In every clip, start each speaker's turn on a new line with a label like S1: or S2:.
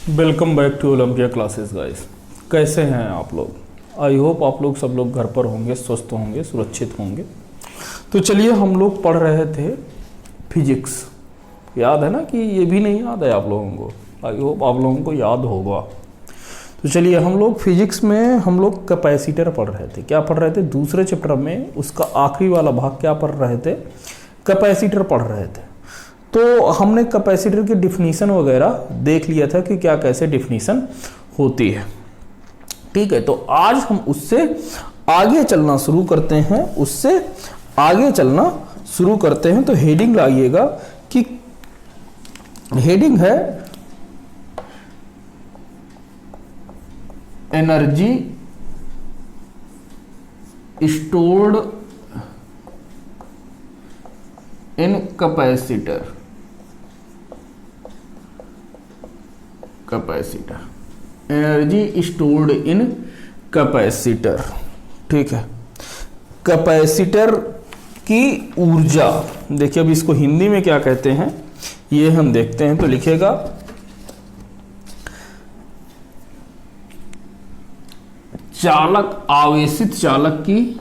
S1: Welcome back to Olympia classes guys. कैसे हैं आप लोग? आई होप आप लोग सब लोग घर पर होंगे, स्वस्थ होंगे, सुरक्षित होंगे। तो चलिए, हम लोग पढ़ रहे थे फिजिक्स। याद है ना कि ये भी नहीं याद है आप लोगों को? आई होप आप लोगों को याद होगा। तो चलिए, हम लोग फिजिक्स में हम लोग कैपेसिटर पढ़ रहे थे। क्या पढ़ रहे थे? दूसरे चैप्टर में उसका आखिरी वाला भाग क्या पढ़ रहे थे? कैपेसिटर पढ़ रहे थे। तो हमने कैपेसिटर की डिफिनीशन वगैरह देख लिया था कि क्या कैसे डिफिनीशन होती है। ठीक है, तो आज हम उससे आगे चलना शुरू करते हैं। तो हेडिंग लाइएगा कि हेडिंग है energy stored in capacitor. Energy stored in capacitor. ठीक है, कैपेसिटर की ऊर्जा। देखिए, अब इसको हिंदी में क्या कहते हैं ये हम देखते हैं। तो लिखेगा चालक, आवेशित चालक की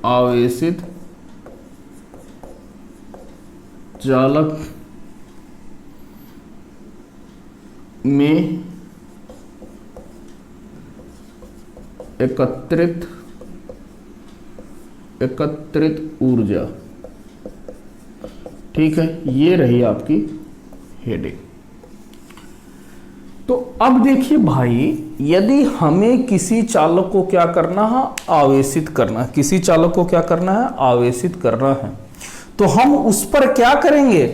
S1: आवेशित चालक में एकत्रित ऊर्जा। ठीक है, ये रही आपकी हेडिंग। तो अब देखिए भाई, यदि हमें किसी चालक को क्या करना है? आवेशित करना है। किसी चालक को क्या करना है? आवेशित करना है। तो हम उस पर क्या करेंगे?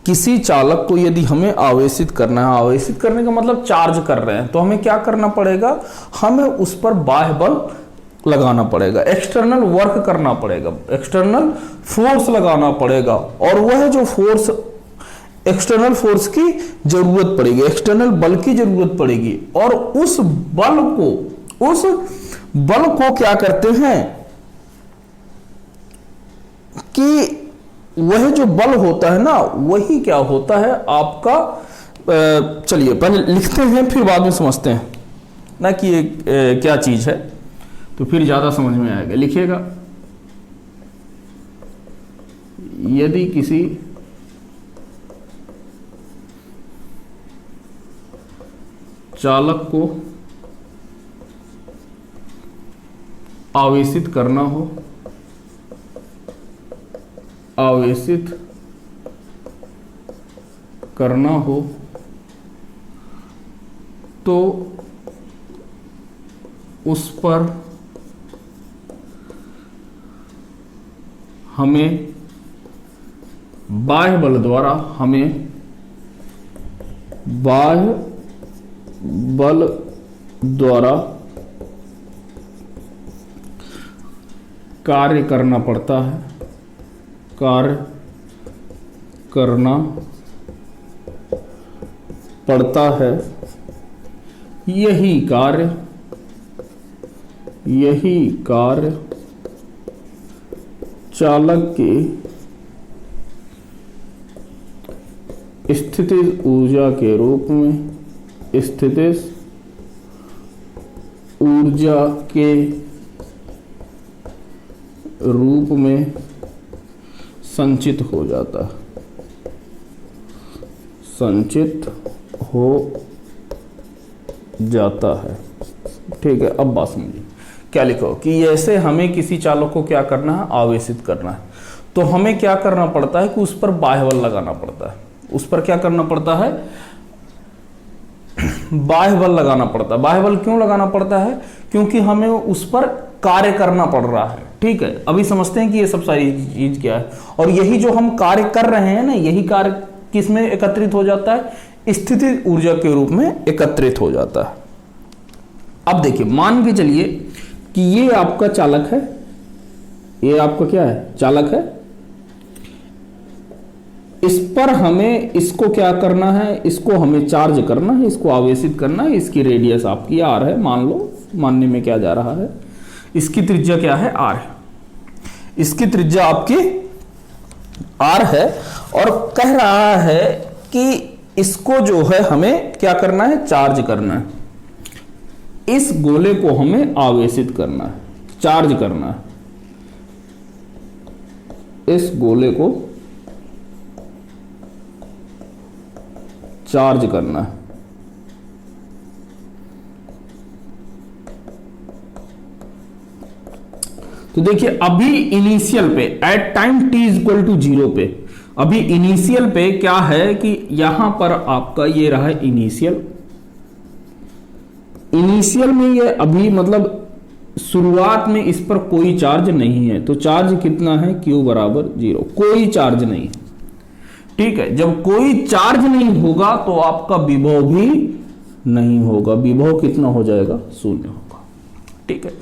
S1: किसी चालक को यदि हमें आवेशित करना है, आवेशित करने का मतलब चार्ज कर रहे हैं, तो हमें क्या करना पड़ेगा? हमें उस पर बाह्य बल लगाना पड़ेगा, एक्सटर्नल वर्क करना पड़ेगा, एक्सटर्नल फोर्स लगाना पड़ेगा। और वह जो फोर्स, एक्सटर्नल फोर्स की जरूरत पड़ेगी, एक्सटर्नल बल की जरूरत पड़ेगी। और उस बल को क्या करते हैं कि वह जो बल होता है ना, वही क्या होता है आपका। चलिए पहले लिखते हैं, फिर बाद में समझते हैं ना कि ये क्या चीज है, तो फिर ज्यादा समझ में आएगा। लिखिएगा, यदि किसी चालक को आवेशित करना हो, तो उस पर हमें बाह्य बल द्वारा कार्य करना पड़ता है। यही कार्य चालक की स्थितिज ऊर्जा के रूप में संचित हो जाता है। ठीक है, अब बात समझिए। क्या लिखो कि ऐसे हमें किसी चालक को क्या करना है? आवेशित करना है। तो हमें क्या करना पड़ता है कि उस पर बाह्य बल लगाना पड़ता है। उस पर क्या करना पड़ता है? बाह्य बल लगाना पड़ता है। बाह्य बल क्यों लगाना पड़ता है? क्योंकि हमें उस पर कार्य करना पड़ रहा है। ठीक है, अभी समझते हैं कि ये सब सारी चीज क्या है। और यही जो हम कार्य कर रहे हैं ना, यही कार्य किसमें एकत्रित हो जाता है? स्थिति ऊर्जा के रूप में एकत्रित हो जाता है। अब देखिए, मान के चलिए कि ये आपका चालक है, ये आपका क्या है? चालक है। इस पर हमें इसको क्या करना है? इसको हमें चार्ज करना है, इसको आवेशित करना है। इसकी रेडियस आपकी r है, मान लो, मानने में क्या जा रहा है, इसकी त्रिज्या क्या है? r है। इसकी त्रिज्या आपकी R है और कह रहा है कि इसको जो है हमें क्या करना है, चार्ज करना है। इस गोले को हमें आवेशित करना है, चार्ज करना है। इस गोले को चार्ज करना है। तो देखिए अभी इनिशियल पे at time t equal to 0 पे, अभी इनिशियल पे क्या है कि यहां पर आपका ये रहा इनिशियल। इनिशियल में ये अभी मतलब शुरुआत में इस पर कोई चार्ज नहीं है, तो चार्ज कितना है, Q बराबर 0, कोई चार्ज नहीं। ठीक है, जब कोई चार्ज नहीं होगा तो आपका विभव भी नहीं होगा, विभव कितना हो जाएगा, 0 होगा। ठीक है,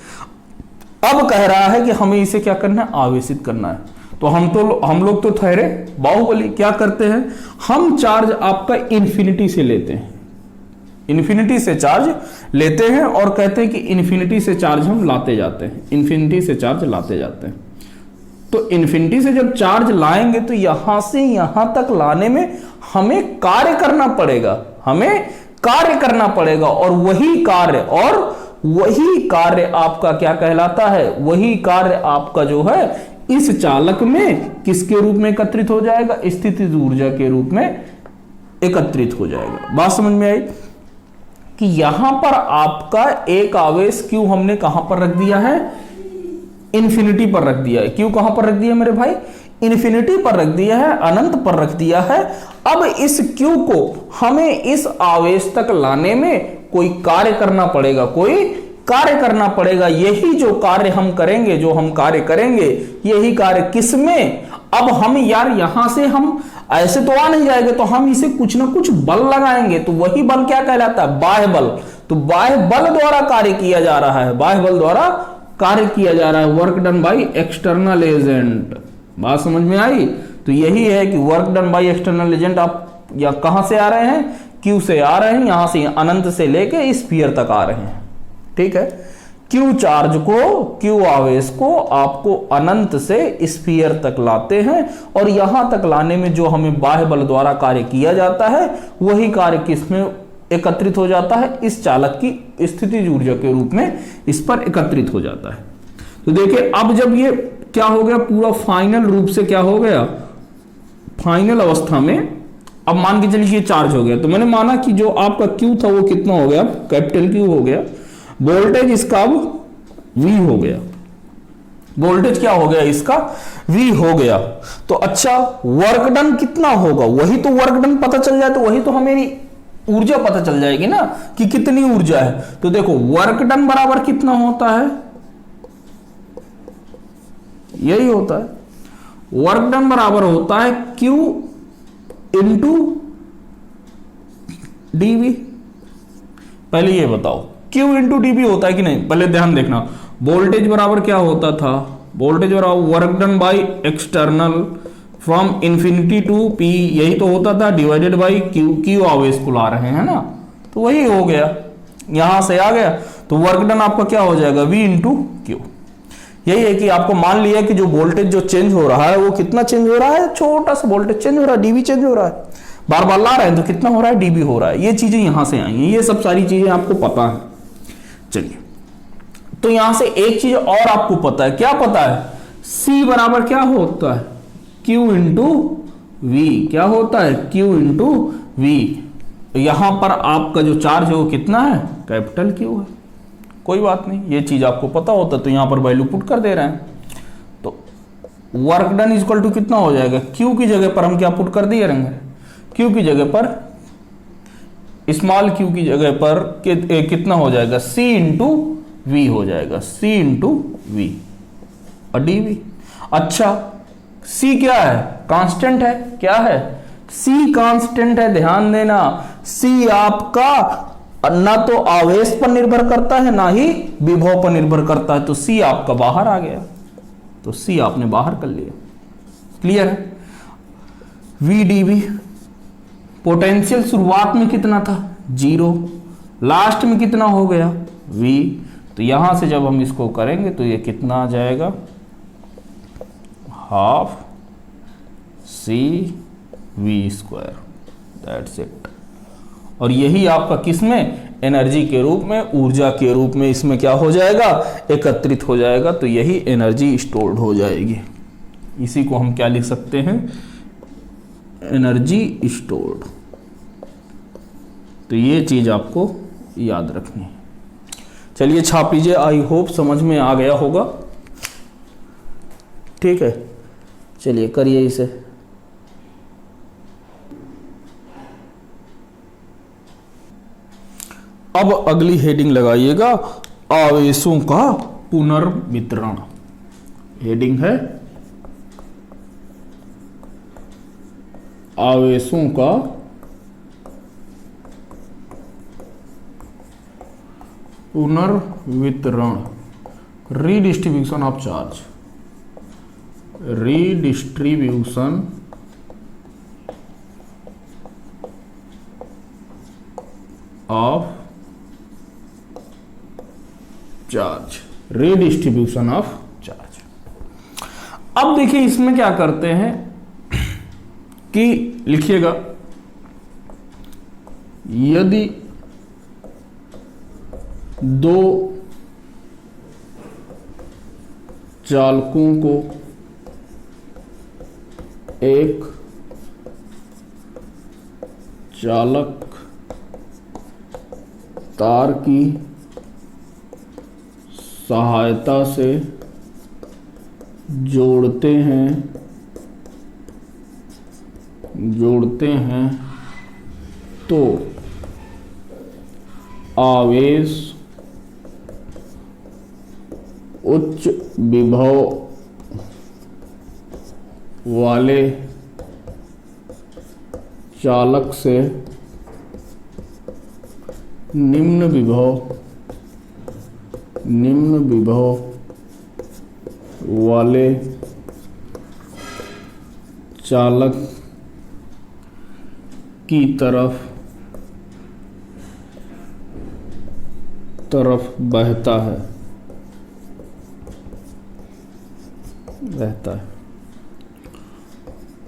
S1: अब कह रहा है कि हमें इसे क्या करना है, आवेशित करना है। तो हम लोग तो ठहरे बाहुबली, क्या करते हैं, हम चार्ज आपका इन्फिनिटी से लेते हैं, इन्फिनिटी से चार्ज लेते हैं और कहते हैं कि इन्फिनिटी से चार्ज हम लाते जाते हैं, इन्फिनिटी से चार्ज लाते जाते हैं। तो इन्फिनिटी से जब चार्ज लाएंगे तो यहां से यहां तक लाने में हमें कार्य करना पड़ेगा, हमें कार्य करना पड़ेगा, और वही कार्य आपका क्या कहलाता है, वही कार्य आपका जो है इस चालक में किसके रूप में एकत्रित हो जाएगा, स्थितिज ऊर्जा के रूप में एकत्रित हो जाएगा। बात समझ में आई कि यहां पर आपका एक आवेश Q हमने कहां पर रख दिया है, इन्फिनिटी पर रख दिया है। Q कहां पर रख दिया मेरे भाई, इन्फिनिटी पर रख दिया है, अनंत पर रख दिया है। अब इस Q को हमें इस आवेश तक लाने में कोई कार्य करना पड़ेगा, कोई कार्य करना पड़ेगा। यही जो कार्य हम करेंगे, जो हम कार्य करेंगे, यही कार्य किसमें, अब हम यार यहां से हम ऐसे तो आ नहीं जाएंगे, तो हम इसे कुछ ना कुछ बल लगाएंगे, तो वही बल क्या कहलाता है, बाह्य बल। तो बाह्य बल द्वारा कार्य किया जा रहा है, बाह्य बल द्वारा कार्य किया जा रहा है, work done by external agent. बात समझ में आई। तो यही है कि work done by external agent आप या कहां से आ रहे हैं, Q से आ रहे हैं, यहां से अनंत से लेके स्फीयर तक आ रहे हैं। ठीक है, Q चार्ज को, Q आवेश को आपको अनंत से स्फीयर तक लाते हैं, और यहां तक लाने में जो हमें बाह्य बल द्वारा कार्य किया जाता है, वही कार्य किसमें एकत्रित हो जाता है, इस चालक की स्थितिज ऊर्जा के रूप में इस पर एकत्रित हो जाता है। तो देखिए अब जब ये क्या हो गया, पूरा फाइनल रूप से क्या हो गया, फाइनल अवस्था में अब मान के चलिए चार्ज हो गया। तो मैंने माना कि जो आपका Q था वो कितना हो गया, कैपिटल Q हो गया, वोल्टेज इसका अब V हो गया, वोल्टेज क्या हो गया इसका, V हो गया। तो अच्छा वर्क डन कितना होगा, वही तो वर्क डन पता चल जाए तो वही तो हमें ऊर्जा पता चल जाएगी ना कि कितनी ऊर्जा है। तो देखो वर्क डन बराबर कितना होता है, यही होता है, वर्क डन बराबर होता है Q इंटू dV। पहले ये बताओ Q इंटू dV होता है कि नहीं, पहले ध्यान देखना। वोल्टेज बराबर क्या होता था, वोल्टेज बराबर work done by external from infinity to P, यही तो होता था, डिवाइडेड बाय Q आवेश को ला रहे हैं ना, तो वही हो गया, यहां से आ गया। तो वर्क डन आपका क्या हो जाएगा, V इंटू Q। यही है कि आपको मान लिया कि जो वोल्टेज जो चेंज हो रहा है वो कितना चेंज हो रहा है, छोटा सा वोल्टेज चेंज हो रहा है, dV चेंज हो रहा है, बार बार ला रहे हैं तो कितना हो रहा है, dB हो रहा है। ये चीजें यहां से आई हैं, ये सब सारी चीजें आपको पता है। चलिए, तो यहां से एक चीज और आपको पता है, क्या पता है, C बराबर क्या होता है, Q इंटू V। क्या होता है, Q इंटू V। तो यहां पर आपका जो चार्ज है वो कितना है, कैपिटल Q है। कोई बात नहीं, ये चीज आपको पता होता तो यहां पर वैल्यू पुट कर दे रहे हैं। तो वर्क डन इक्वल टू कितना हो जाएगा, Q की जगह पर हम क्या पुट कर दिए रहेंगे, Q की जगह पर, स्मॉल q की जगह पर कितना हो जाएगा, C इंटू V हो जाएगा, C इंटू V और dV। अच्छा C क्या है, कांस्टेंट है, क्या है, C कांस्टेंट है, ध्यान देना। C आपका ना तो आवेश पर निर्भर करता है ना ही विभव पर निर्भर करता है, तो C आपका बाहर आ गया, तो C आपने बाहर कर लिया। क्लियर है। V dV, पोटेंशियल शुरुआत में कितना था, 0, लास्ट में कितना हो गया, V। तो यहां से जब हम इसको करेंगे तो ये कितना आ जाएगा, half C V square, that's it. और यही आपका किसमें, एनर्जी के रूप में, ऊर्जा के रूप में इसमें क्या हो जाएगा, एकत्रित हो जाएगा। तो यही एनर्जी स्टोर्ड हो जाएगी। इसी को हम क्या लिख सकते हैं, एनर्जी स्टोर्ड। तो ये चीज आपको याद रखनी है। चलिए छाप लीजिए। आई होप समझ में आ गया होगा। ठीक है, चलिए करिए इसे। अब अगली हेडिंग लगाइएगा, आवेशों का पुनर्वितरण। हेडिंग है आवेशों का पुनर्वितरण, redistribution of charge, redistribution of charge, redistribution of charge. अब देखिए इसमें क्या करते हैं कि लिखिएगा, यदि दो चालकों को एक चालक तार की सहायता से जोड़ते हैं तो आवेश उच्च विभव वाले चालक से निम्न विभव वाले चालक की तरफ बहता है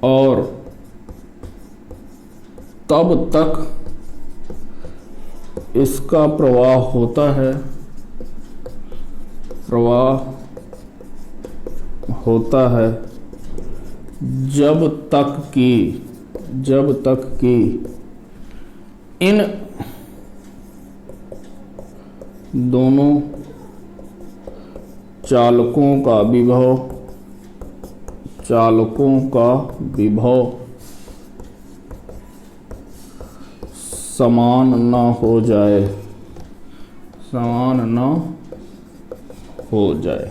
S1: और तब तक इसका प्रवाह होता है जब तक कि इन दोनों चालकों का विभव समान न हो जाए।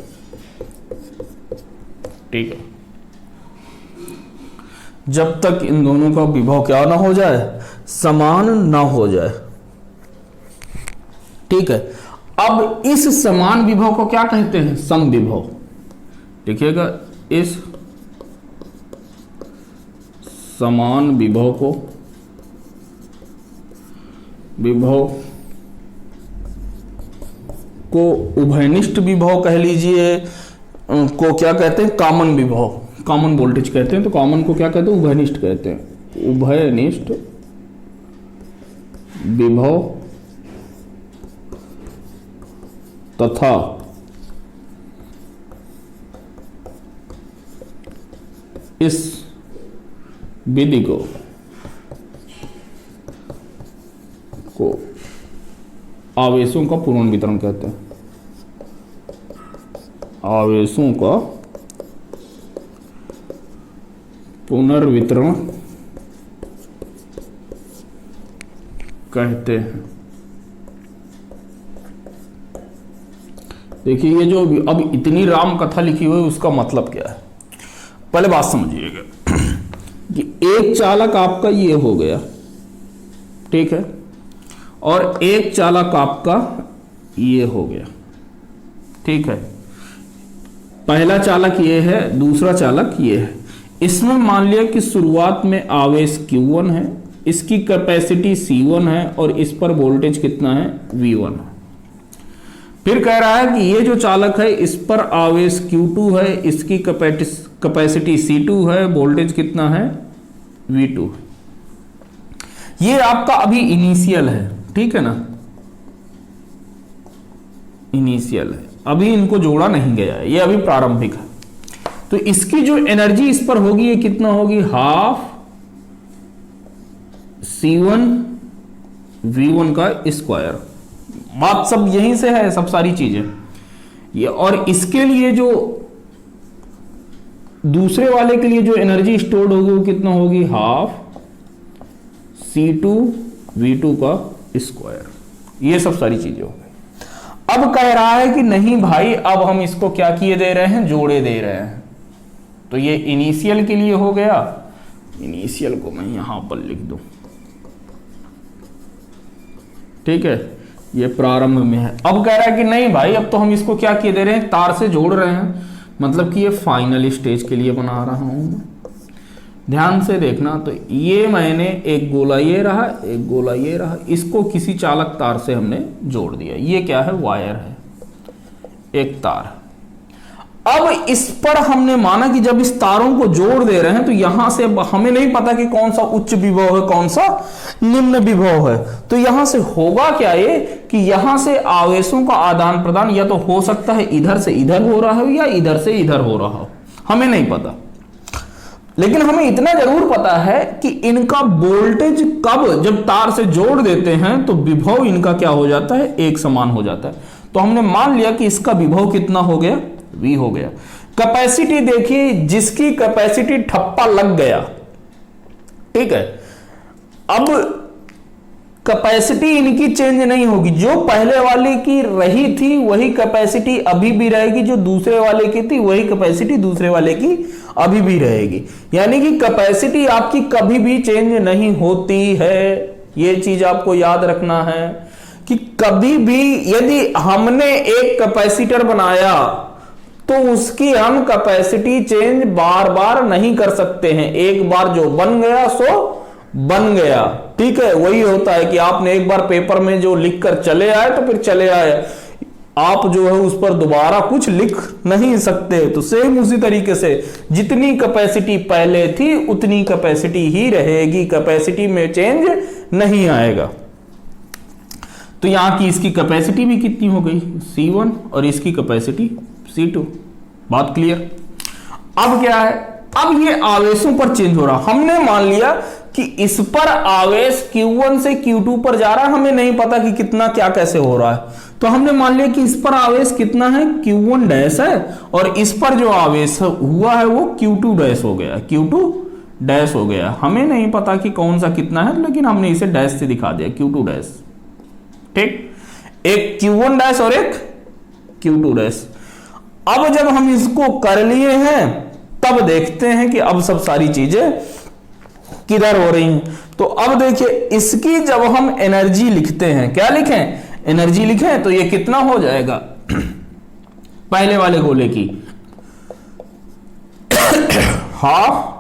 S1: ठीक है, जब तक इन दोनों का विभव क्या ना हो जाए, समान ना हो जाए। ठीक है, अब इस समान विभव को क्या कहते हैं, समविभव। देखिएगा, इस समान विभव को उभयनिष्ठ विभव कह लीजिए, को क्या कहते हैं, कॉमन विभव, कॉमन वोल्टेज कहते हैं। तो कॉमन को क्या कहते हैं, उभयनिष्ठ कहते हैं। उभयनिष्ठ विभव तथा इस विधि को आवेशों का पुनर्वितरण कहते हैं। आवेशों का पुनर्वितरण कहते हैं। देखिए, ये जो अब इतनी राम कथा लिखी हुई है, उसका मतलब क्या है, पहले बात समझिएगा कि एक चालक आपका ये हो गया, ठीक है, और एक चालक आपका ये हो गया। ठीक है, पहला चालक ये है, दूसरा चालक ये है। इसमें मान लिया कि शुरुआत में आवेश Q1 है, इसकी कैपेसिटी C1 है और इस पर वोल्टेज कितना है, V1। फिर कह रहा है कि ये जो चालक है इस पर आवेश Q2 है, इसकी कैपेसिटी C2 है, वोल्टेज कितना है V2। ये आपका अभी इनिशियल है, ठीक है ना, इनिशियल है, अभी इनको जोड़ा नहीं गया है, ये अभी प्रारंभिक है। तो इसकी जो एनर्जी इस पर होगी ये कितना होगी, हाफ C1 V1 का स्क्वायर। बात सब यहीं से है, सब सारी चीजें ये। और इसके लिए जो दूसरे वाले के लिए जो एनर्जी स्टोर्ड होगी वो कितना होगी, हाफ C2 V2 का स्क्वायर। ये सब सारी चीजें हो गई। अब कह रहा है कि नहीं भाई, अब हम इसको क्या किए दे रहे हैं, जोड़े दे रहे हैं। तो ये इनिशियल के लिए हो गया, इनिशियल को मैं यहां पर लिख दूं, ठीक है, ये प्रारंभ में है। अब कह रहा है कि नहीं भाई, अब तो हम इसको क्या किए दे रहे हैं, तार से जोड़ रहे हैं, मतलब कि ये फाइनल स्टेज के लिए बना रहा हूं। ध्यान से देखना, तो ये मैंने एक गोला ये रहा, एक गोला ये रहा, इसको किसी चालक तार से हमने जोड़ दिया। ये क्या है, वायर है, एक तार। अब इस पर हमने माना कि जब इस तारों को जोड़ दे रहे हैं तो यहां से हमें नहीं पता कि कौन सा उच्च विभव है, कौन सा निम्न विभव है। तो यहां से होगा क्या ये कि यहां से आवेशों का आदान प्रदान या तो हो सकता है इधर से इधर हो रहा है या इधर से इधर हो रहा हो, हमें नहीं पता। लेकिन हमें इतना जरूर पता है कि इनका वोल्टेज कब जब तार से जोड़ देते हैं तो विभव इनका क्या हो जाता है, एक समान हो जाता है। तो हमने मान लिया कि इसका विभव कितना हो गया, V हो गया। कैपेसिटी देखिए, जिसकी कैपेसिटी ठप्पा लग गया, ठीक है, अब कैपेसिटी इनकी चेंज नहीं होगी, जो पहले वाले की रही थी वही कैपेसिटी अभी भी रहेगी, जो दूसरे वाले की थी वही कैपेसिटी दूसरे वाले की अभी भी रहेगी। यानी कि कैपेसिटी आपकी कभी भी चेंज नहीं होती है। यह चीज आपको याद रखना है कि कभी भी यदि हमने एक कैपेसिटर बनाया तो उसकी हम कैपेसिटी चेंज बार बार नहीं कर सकते हैं। एक बार जो बन गया सो बन गया, ठीक है। वही होता है कि आपने एक बार पेपर में जो लिख कर चले आए तो फिर चले आए, आप जो है उस पर दोबारा कुछ लिख नहीं सकते। तो सेम उसी तरीके से जितनी कैपेसिटी पहले थी उतनी कैपेसिटी ही रहेगी, कैपेसिटी में चेंज नहीं आएगा। तो यहां की इसकी कैपेसिटी भी कितनी हो गई, C1, और इसकी कैपेसिटी C2। बात क्लियर। अब क्या है, अब ये आवेशों पर चेंज हो रहा। हमने मान लिया कि इस पर आवेश Q1 से Q2 पर जा रहा है, हमें नहीं पता कि कितना क्या कैसे हो रहा है। तो हमने मान लिया कि इस पर आवेश कितना है, Q1 डैश है, और इस पर जो आवेश हुआ है वो Q2 डैश हो गया, Q2 डैश हो गया। हमें नहीं पता कि कौन सा कितना है, लेकिन हमने इसे डैश से दिखा दिया, Q2 डैश, ठीक। एक Q1 डैश और एक Q2 डैश। अब जब हम इसको कर लिए हैं तब देखते हैं कि अब सब सारी चीजें किधर हो रही हैं। तो अब देखिए, इसकी जब हम एनर्जी लिखते हैं, क्या लिखें, एनर्जी लिखें, तो ये कितना हो जाएगा पहले वाले गोले की हाफ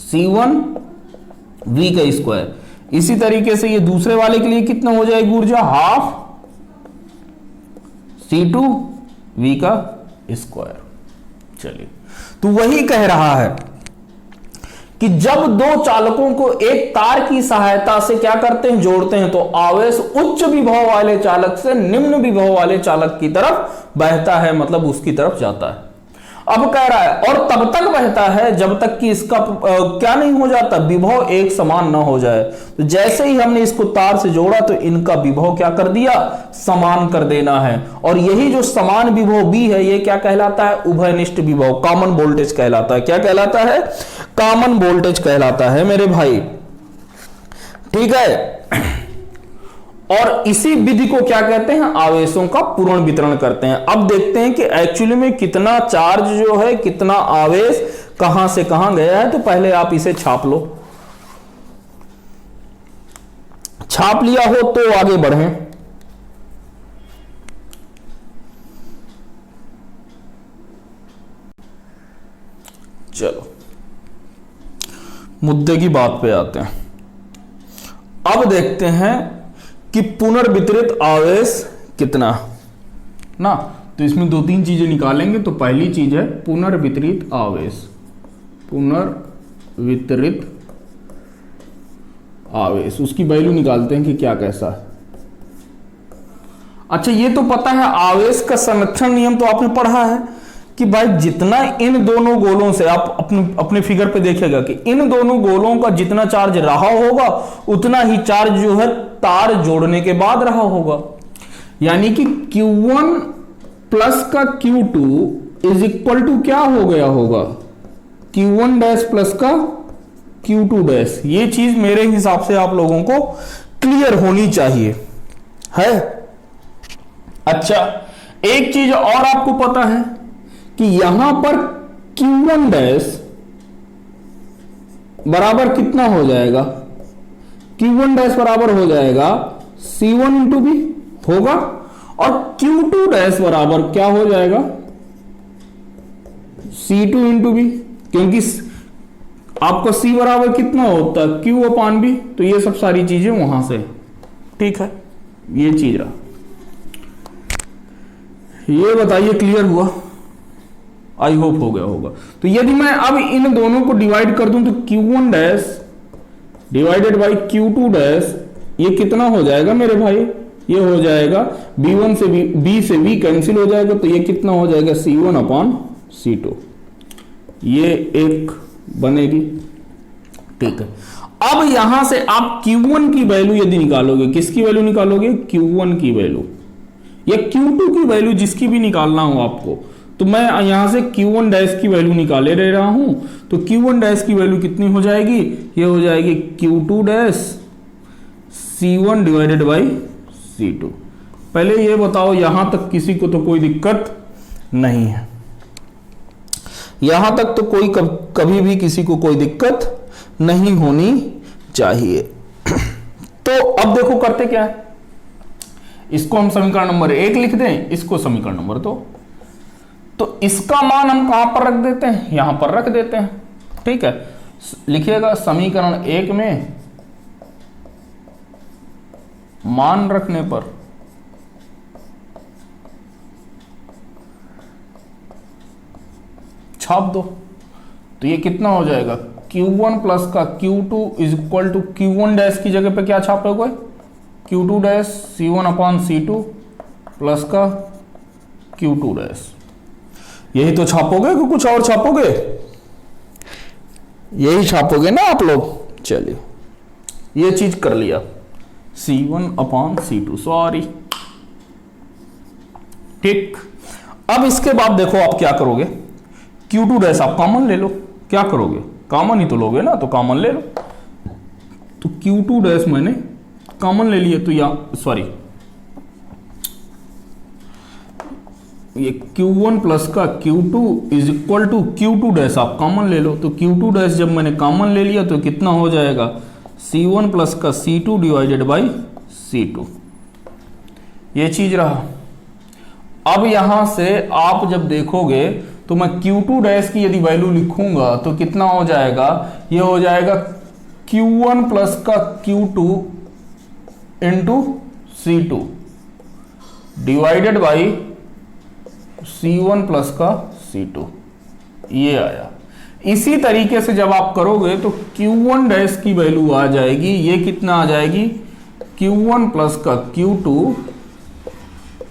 S1: C1 V का स्क्वायर। इसी तरीके से ये दूसरे वाले के लिए कितना हो जाएगी ऊर्जा, हाफ C2 V का स्क्वायर। चलिए, तो वही कह रहा है कि जब दो चालकों को एक तार की सहायता से क्या करते हैं, जोड़ते हैं, तो आवेश उच्च विभव वाले चालक से निम्न विभव वाले चालक की तरफ बहता है, मतलब उसकी तरफ जाता है। अब कह रहा है और तब तक बहता है जब तक कि इसका क्या नहीं हो जाता, विभव एक समान ना हो जाए। तो जैसे ही हमने इसको तार से जोड़ा तो इनका विभव क्या कर दिया, समान कर देना है। और यही जो समान विभव भी है ये क्या कहलाता है, उभयनिष्ठ विभव, कॉमन वोल्टेज कहलाता है। क्या कहलाता है, कॉमन वोल्टेज कहलाता है मेरे भाई, ठीक है। और इसी विधि को क्या कहते हैं, आवेशों का पूर्ण वितरण करते हैं। अब देखते हैं कि एक्चुअली में कितना चार्ज जो है, कितना आवेश कहां से कहां गया है। तो पहले आप इसे छाप लो, छाप लिया हो तो आगे बढ़ें। चलो मुद्दे की बात पे आते हैं। अब देखते हैं कि पुनर्वितरित आवेश कितना। ना। तो इसमें दो तीन चीजें निकालेंगे। तो पहली चीज है पुनर्वितरित आवेश, पुनर्वितरित आवेश, उसकी वैल्यू निकालते हैं कि क्या कैसा है। अच्छा, ये तो पता है आवेश का संरक्षण नियम तो आपने पढ़ा है कि भाई जितना इन दोनों गोलों से, आप अपने फिगर पे देखेगा कि इन दोनों गोलों का जितना चार्ज रहा होगा उतना ही चार्ज जो है तार जोड़ने के बाद रहा होगा। यानी कि Q1 प्लस का Q2 इज इक्वल टू क्या हो गया होगा, Q1 डैश प्लस का Q2 डैश। ये चीज मेरे हिसाब से आप लोगों को क्लियर होनी चाहिए है। अच्छा, एक चीज और आपको पता है कि यहां पर Q1 डैश बराबर कितना हो जाएगा, Q1 डैश बराबर हो जाएगा C1 इंटू बी होगा, और Q2 डैश बराबर क्या हो जाएगा, C2 इंटू बी, क्योंकि आपका C बराबर कितना होता है Q अपान बी। तो ये सब सारी चीजें वहां से, ठीक है, ये चीज रहा। ये बताइए क्लियर हुआ, आई होप हो गया होगा। तो यदि मैं अब इन दोनों को डिवाइड कर दूं तो Q1 dash divided by Q2 dash, ये कितना हो जाएगा मेरे भाई, ये हो जाएगा B1 से B से B कैंसिल हो जाएगा, तो ये कितना हो जाएगा C1 अपॉन C2, ये एक बनेगी। ठीक है, अब यहां से आप Q1 की वैल्यू यदि निकालोगे, किसकी वैल्यू निकालोगे, Q1 की वैल्यू या Q2 की वैल्यू, जिसकी भी निकालना हो आपको, तो मैं यहां से Q1 डैश की वैल्यू निकाले रह रहा हूं। तो Q1 डैश की वैल्यू कितनी हो जाएगी, ये हो जाएगी Q2 dash C1 divided by C2। पहले ये बताओ यहां तक किसी को तो कोई दिक्कत नहीं है, यहां तक तो कोई कभी भी किसी को कोई दिक्कत नहीं होनी चाहिए। तो अब देखो करते क्या है, इसको हम समीकरण नंबर 1 लिख दें, इसको समीकरण नंबर 2। तो इसका मान हम कहां पर रख देते हैं, यहां पर रख देते हैं। ठीक है, लिखिएगा समीकरण 1 में मान रखने पर छाप दो, तो ये कितना हो जाएगा, Q1 प्लस का Q2 is equal to Q1 dash की जगह पे क्या छापोगे, Q2 dash C1 upon C2 plus का Q2 डैश। यही तो छापोगे कि कुछ और छापोगे, यही छापोगे ना आप लोग। चलिए, ये चीज कर लिया, C1 अपॉन C2, सॉरी। ठीक, अब इसके बाद देखो आप क्या करोगे, Q2 डैश आप कॉमन ले लो। क्या करोगे, कॉमन ही तो लोगे ना, तो कॉमन ले लो। तो Q2 डैश मैंने कॉमन ले लिए, तो या सॉरी ये Q1 प्लस का Q2 is equal to Q2 dash आप कॉमन ले लो। तो Q2 डैश जब मैंने कॉमन ले लिया तो कितना हो जाएगा, C1 प्लस का C2 डिवाइडेड बाई C2, ये चीज रहा। अब यहां से आप जब देखोगे तो मैं Q2 डैश की यदि वैल्यू लिखूंगा तो कितना हो जाएगा, ये हो जाएगा Q1 प्लस का Q2 into C2 divided by C1 plus का C2, ये आया। इसी तरीके से जब आप करोगे तो Q1 डैश की वैल्यू आ जाएगी, ये कितना आ जाएगी, Q1 प्लस का Q2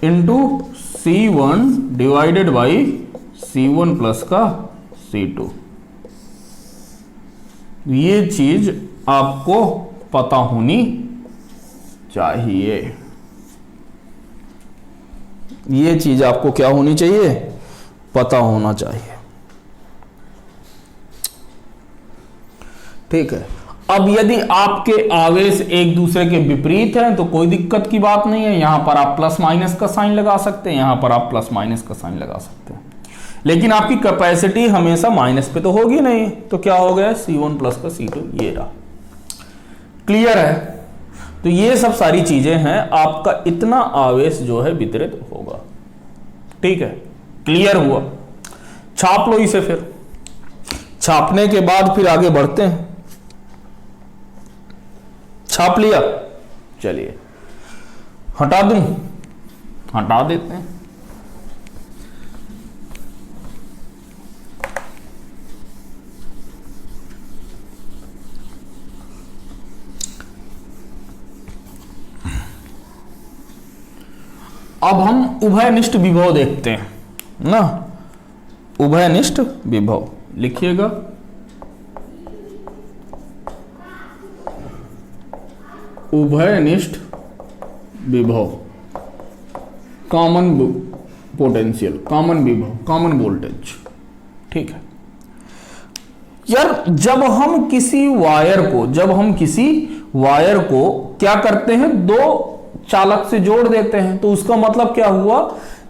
S1: into C1 divided by C1 plus का C2। ये चीज आपको पता होनी चाहिए, ये चीज आपको क्या होनी चाहिए, पता होना चाहिए। ठीक है, अब यदि आपके आवेश एक दूसरे के विपरीत हैं तो कोई दिक्कत की बात नहीं है, यहां पर आप प्लस माइनस का साइन लगा सकते हैं, यहां पर आप प्लस माइनस का साइन लगा सकते हैं, लेकिन आपकी कैपेसिटी हमेशा माइनस पे तो होगी नहीं। तो क्या हो गया, C1 प्लस का C2, ये रहा। क्लियर है, तो ये सब सारी चीजें हैं, आपका इतना आवेश जो है वितरित होगा। ठीक है, क्लियर हुआ। छाप लो इसे, फिर छापने के बाद फिर आगे बढ़ते हैं। छाप लिया, चलिए हटा दूं, हटा देते हैं। अब हम उभयनिष्ठ विभव देखते हैं ना, उभयनिष्ठ विभव लिखिएगा। उभयनिष्ठ विभव, कॉमन पोटेंशियल, कॉमन विभव, कॉमन वोल्टेज, ठीक है यार। जब हम किसी वायर को क्या करते हैं, दो चालक से जोड़ देते हैं, तो उसका मतलब क्या हुआ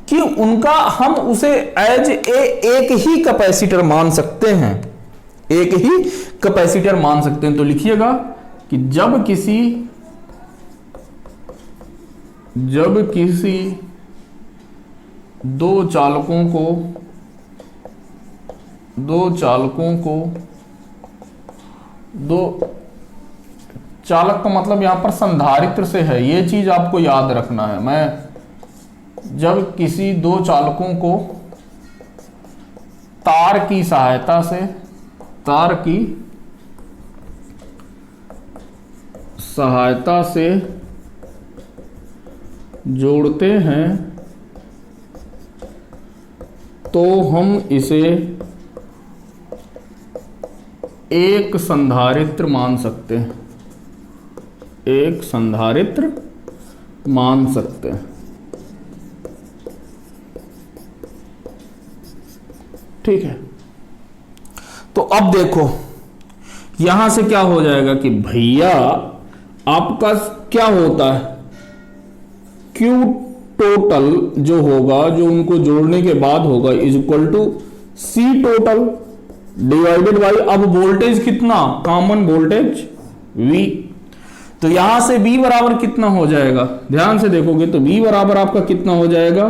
S1: कि उनका हम उसे एज एक ही कैपेसिटर मान सकते हैं, एक ही कैपेसिटर मान सकते हैं। तो लिखिएगा कि जब किसी दो चालकों को दो चालक का मतलब यहां पर संधारित्र से है, ये चीज आपको याद रखना है। जब किसी दो चालकों को तार की सहायता से जोड़ते हैं तो हम इसे एक संधारित्र मान सकते हैं, एक संधारित्र मान सकते हैं, ठीक है। तो अब देखो यहां से क्या हो जाएगा कि भैया आपका क्या होता है, Q टोटल जो होगा, जो उनको जोड़ने के बाद होगा, is equal to C total divided by, अब वोल्टेज कितना, कॉमन वोल्टेज V। तो यहां से V बराबर कितना हो जाएगा, ध्यान से देखोगे तो V बराबर आपका कितना हो जाएगा,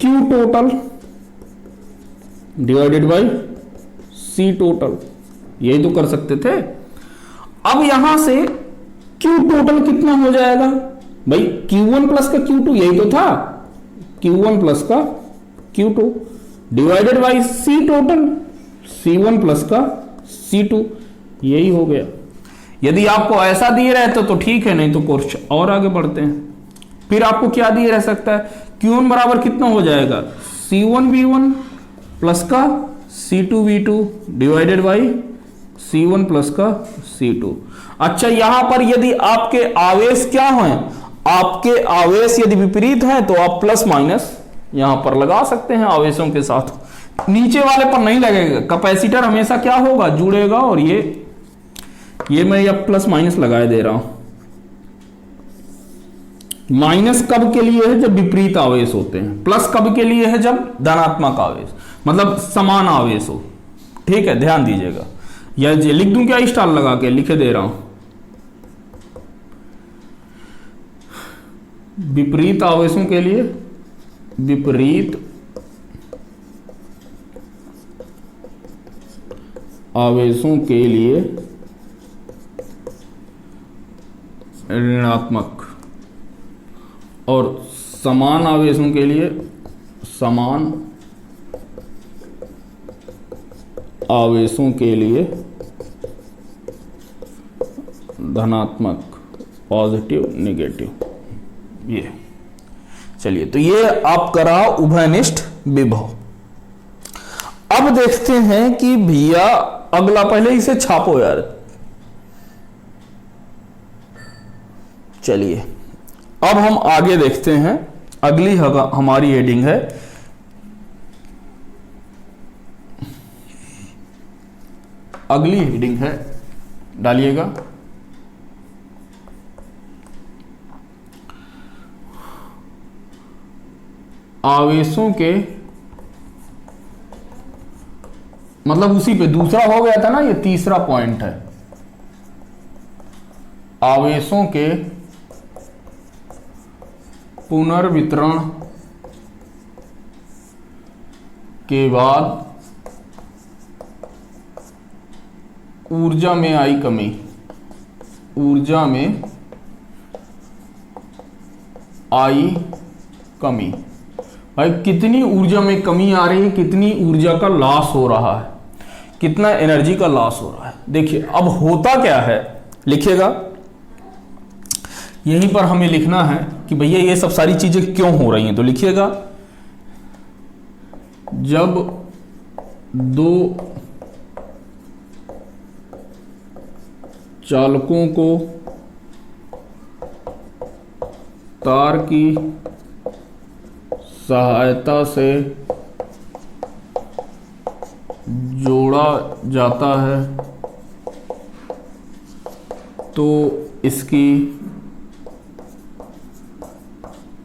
S1: Q total divided by C total, यही तो कर सकते थे। अब यहां से Q टोटल कितना हो जाएगा भाई, Q1 प्लस का Q2, यही तो था, Q1 प्लस का Q2 divided by C total, C1 plus का C2, यही हो गया। यदि आपको ऐसा दिए रहते तो ठीक है, नहीं तो कुछ और आगे बढ़ते हैं। फिर आपको क्या दिए रह सकता है, Q1 बराबर कितना हो जाएगा, C1V1 प्लस का C2V2 divided by C1 plus का C2। अच्छा, यहां पर यदि आपके आवेश क्या हैं, आपके आवेश यदि विपरीत है तो आप प्लस माइनस यहां पर लगा सकते हैं आवेशों के साथ, नीचे वाले पर नहीं लगेगा। कैपेसिटर हमेशा क्या होगा, जुड़ेगा। और ये मैं अब प्लस माइनस लगाए दे रहा हूं। माइनस कब के लिए है, जब विपरीत आवेश होते हैं। प्लस कब के लिए है, जब धनात्मक आवेश, मतलब समान आवेश हो, ठीक है, ध्यान दीजिएगा। या लिख दूं क्या, स्टार लगा के लिखे दे रहा हूं, विपरीत आवेशों के लिए, विपरीत आवेशों के लिए ऋणात्मक, और समान आवेशों के लिए, समान आवेशों के लिए धनात्मक, पॉजिटिव नेगेटिव। ये चलिए, तो ये आप करा उभयनिष्ठ विभव। अब देखते हैं कि भैया अगला, पहले इसे छापो यार। चलिए अब हम आगे देखते हैं। अगली हमारी हेडिंग है अगली हेडिंग है, डालिएगा आवेशों के, मतलब उसी पे दूसरा हो गया था ना, ये तीसरा पॉइंट है, आवेशों के पुनर्वितरण के बाद ऊर्जा में आई कमी, ऊर्जा में आई कमी। भाई कितनी ऊर्जा में कमी आ रही है, कितनी ऊर्जा का लॉस हो रहा है, कितना एनर्जी का लॉस हो रहा है। देखिए अब होता क्या है, लिखिएगा यहीं पर हमें लिखना है कि भैया ये सब सारी चीजें क्यों हो रही हैं। तो लिखिएगा, जब दो चालकों को तार की सहायता से जोड़ा जाता है तो इसकी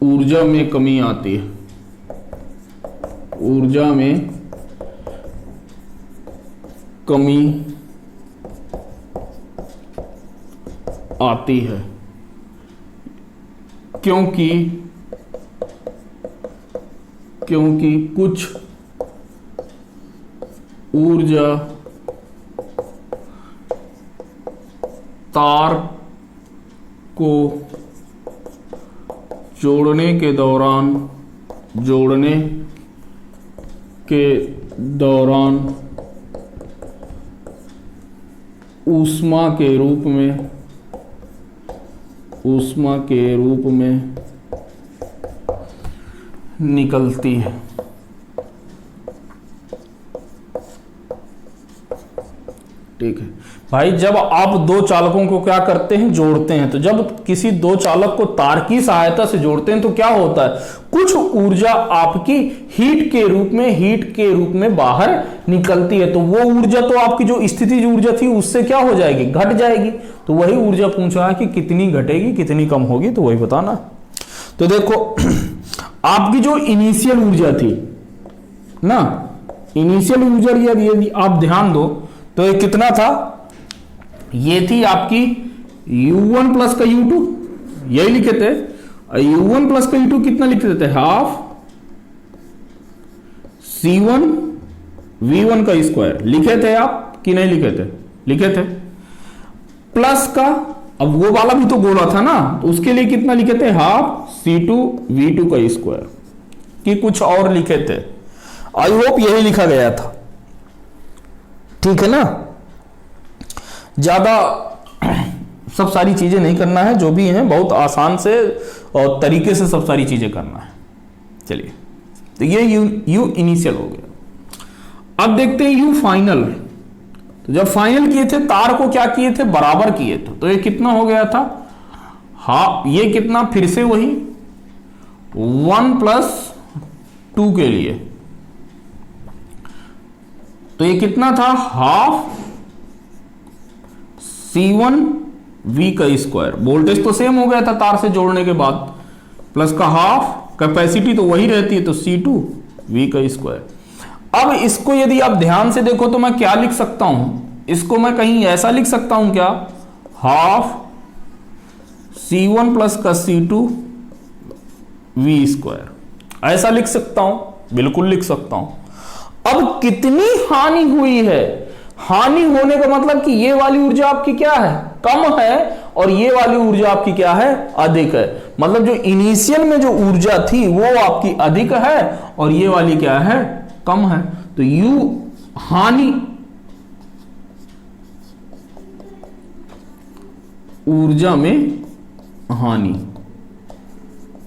S1: ऊर्जा में कमी आती है। ऊर्जा में कमी आती है क्योंकि कुछ ऊर्जा तार को जोड़ने के दौरान ऊष्मा के रूप में निकलती है। ठीक है भाई, जब आप दो चालकों को क्या करते हैं, जोड़ते हैं, तो जब किसी दो चालक को तार की सहायता से जोड़ते हैं तो क्या होता है, कुछ ऊर्जा आपकी हीट के रूप में बाहर निकलती है। तो वो ऊर्जा तो आपकी जो स्थितिज ऊर्जा थी उससे क्या हो जाएगी, घट जाएगी। तो वही ऊर्जा पूछ रहा है कि कितनी घटेगी, कितनी कम होगी, तो वही बताना। तो देखो आपकी जो इनिशियल ऊर्जा थी ना, इनिशियल ऊर्जा यदि आप ध्यान दो तो ये कितना था, ये थी आपकी U1 प्लस का U2, यही लिखे थे। U1 प्लस का U2 कितना लिख देते, हाफ C1 V1 का स्क्वायर लिखे थे आप कि नहीं लिखे थे, लिखे थे। प्लस का, अब वो वाला भी तो गोला था ना, तो उसके लिए कितना लिखे थे, हाफ C2 V2 का स्क्वायर, कि कुछ और लिखे थे। आई होप यही लिखा गया था, ठीक है ना। ज्यादा सब सारी चीजें नहीं करना है, जो भी हैं बहुत आसान से और तरीके से सब सारी चीजें करना है। चलिए, तो ये यू इनिशियल हो गया। अब देखते हैं यू फाइनल। तो जब फाइनल किए थे, तार को क्या किए थे, बराबर किए थे, तो ये कितना हो गया था, ये कितना, फिर से वही 1+2 के लिए, तो ये कितना था, हाफ C1 V का स्क्वायर। वोल्टेज तो सेम हो गया था तार से जोड़ने के बाद, प्लस का हाफ, कैपेसिटी तो वही रहती है, तो C2 V का स्क्वायर। अब इसको यदि आप ध्यान से देखो तो मैं क्या लिख सकता हूं, इसको मैं कहीं ऐसा लिख सकता हूं क्या, हाफ C1 प्लस का C2 V स्क्वायर, ऐसा लिख सकता हूं, बिल्कुल लिख सकता हूं। अब कितनी हानि हुई है, हानि होने का मतलब कि ये वाली ऊर्जा आपकी क्या है, कम है, और ये वाली ऊर्जा आपकी क्या है, अधिक है। मतलब जो इनिशियल में जो ऊर्जा थी वो आपकी अधिक है और ये वाली क्या है, कम है। तो यू हानि, ऊर्जा में हानि,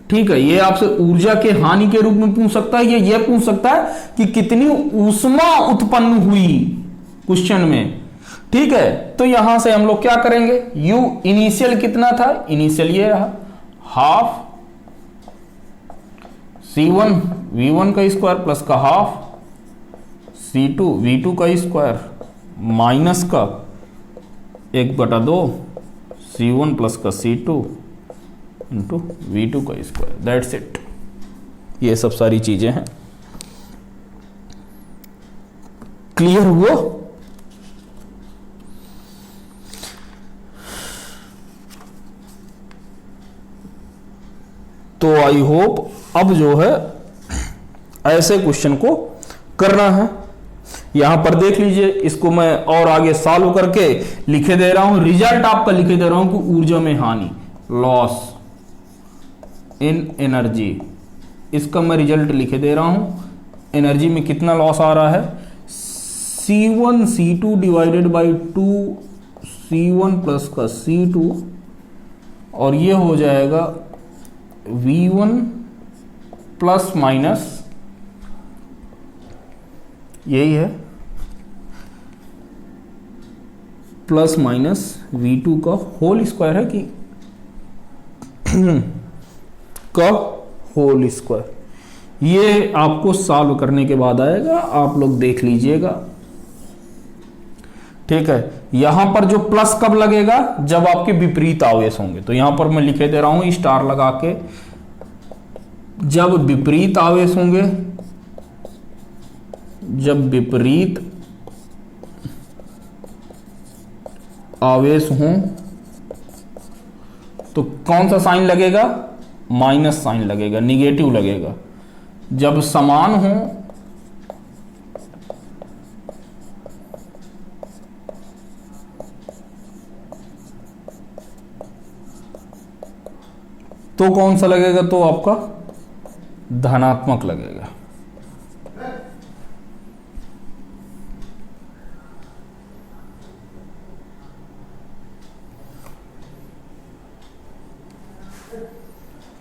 S1: ठीक है। ये आपसे ऊर्जा के हानि के रूप में पूछ सकता है, ये पूछ सकता है कि कितनी ऊष्मा उत्पन्न हुई क्वेश्चन में, ठीक है। तो यहां से हम लोग क्या करेंगे, U इनिशियल कितना था, इनिशियल ये रहा, हाफ C1 V1 का स्क्वायर प्लस का हाफ C2 V2 का स्क्वायर माइनस का 1/2 C1 प्लस का C2 इंटू V2 का स्क्वायर, दैट्स इट। ये सब सारी चीजें हैं, क्लियर हुआ। तो आई होप अब जो है ऐसे क्वेश्चन को करना है। यहां पर देख लीजिए, इसको मैं और आगे सॉल्व करके लिखे दे रहा हूं, रिजल्ट आपका लिखे दे रहा हूं कि ऊर्जा में हानि, लॉस इन एनर्जी, इसका मैं रिजल्ट लिखे दे रहा हूं। एनर्जी में कितना लॉस आ रहा है, C1 C2 divided by 2 C1 plus का C2 और ये हो जाएगा V1 प्लस माइनस, यही है, प्लस माइनस V2 का होल स्क्वायर है कि का होल स्क्वायर। ये आपको सॉल्व करने के बाद आएगा, आप लोग देख लीजिएगा। ठीक है, यहां पर जो प्लस कब लगेगा, जब आपके विपरीत आवेश होंगे। तो यहां पर मैं लिखे दे रहा हूं स्टार लगा के, जब विपरीत आवेश होंगे, जब विपरीत आवेश हों तो कौन सा साइन लगेगा, माइनस साइन लगेगा, निगेटिव लगेगा। जब समान हो तो कौन सा लगेगा, तो आपका धनात्मक लगेगा।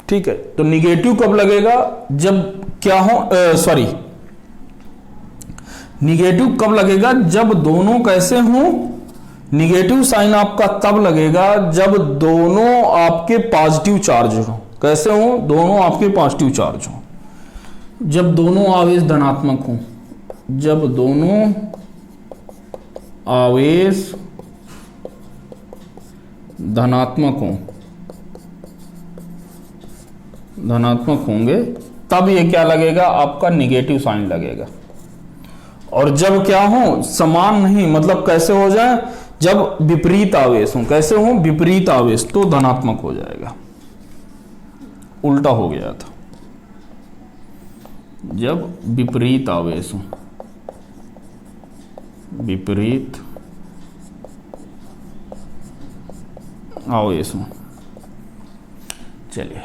S1: ठीक है, तो निगेटिव कब लगेगा, जब क्या हो, सॉरी, निगेटिव कब लगेगा, जब दोनों कैसे हों, निगेटिव साइन आपका तब लगेगा जब दोनों आपके पॉजिटिव चार्ज हो। कैसे हो, दोनों आपके पॉजिटिव चार्ज हो। जब दोनों आवेश धनात्मक हों, जब दोनों आवेश धनात्मक हों, धनात्मक होंगे, तब ये क्या लगेगा, आपका निगेटिव साइन लगेगा। और जब क्या हो, समान नहीं, मतलब कैसे हो जाए, जब विपरीत आवेश हो, कैसे हो, विपरीत आवेश, तो धनात्मक हो जाएगा। उल्टा हो गया था, जब विपरीत आवेश हो, विपरीत आवेश हो। चलिए,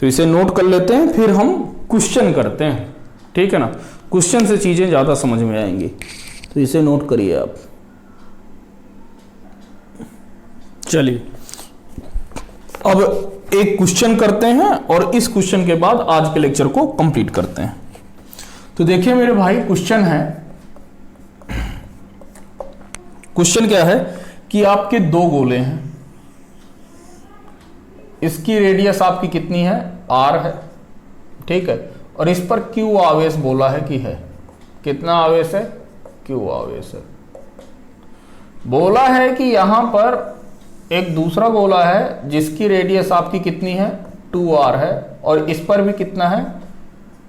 S1: तो इसे नोट कर लेते हैं, फिर हम क्वेश्चन करते हैं। ठीक है ना, क्वेश्चन से चीजें ज्यादा समझ में आएंगी, तो इसे नोट करिए आप। चलिए, अब एक क्वेश्चन करते हैं और इस क्वेश्चन के बाद आज के लेक्चर को कंप्लीट करते हैं। तो देखिए मेरे भाई, क्वेश्चन है, क्वेश्चन क्या है कि आपके दो गोले हैं, इसकी रेडियस आपकी कितनी है, R है। ठीक है, और इस पर Q आवेश बोला है कि है, कितना आवेश है, Q आवेश है। बोला है कि यहां पर एक दूसरा गोला है जिसकी रेडियस आपकी कितनी है, 2R है, और इस पर भी कितना है,